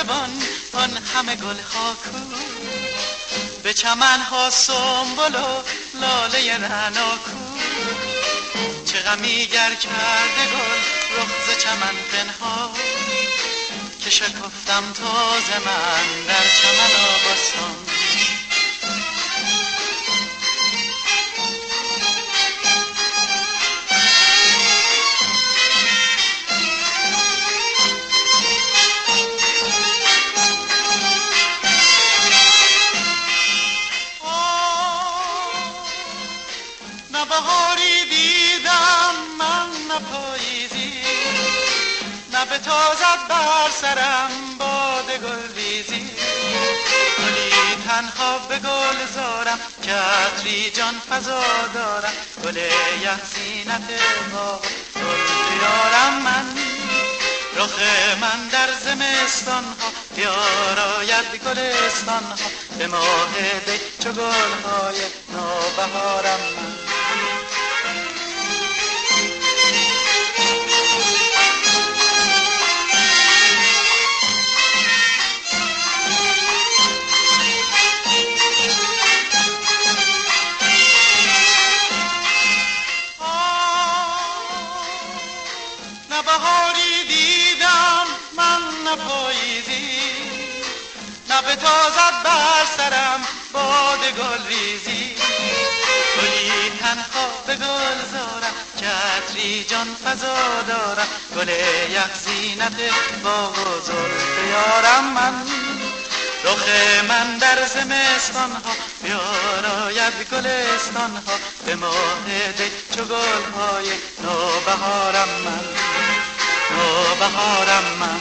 باربان آن همه گل ها کو؟ به چمن ها سنبل و لاله رعنا کو؟ چه غمی گر کرده گل رخ ز چمن پنهان، که شکفتم تازه من در چمن آبستان. نه بهاری دیدم من، نه پاییزی، نه به تازد بر سرم باد گلریزی. گلی تنها به گل زارم که عطری جان فضا دارم، گل یخ زینت باغ گل بیارم من. رخ من در زمستان ها بیاراید گلستان ها، به ماه دی چو گل های نوبهارم من. نه بهاری دیدم من، نه پاییزی، نه به تازد بر سرم باد گلریزی. گلی تنها به گل زارم که عطری جان فضا دارم، گل یخ زینت باغ و زلف یارم من. رخ من در زمستان ها بیاراید گلستان ها، به ماه دی چو گل های نوبهارم من، نوبهارم من.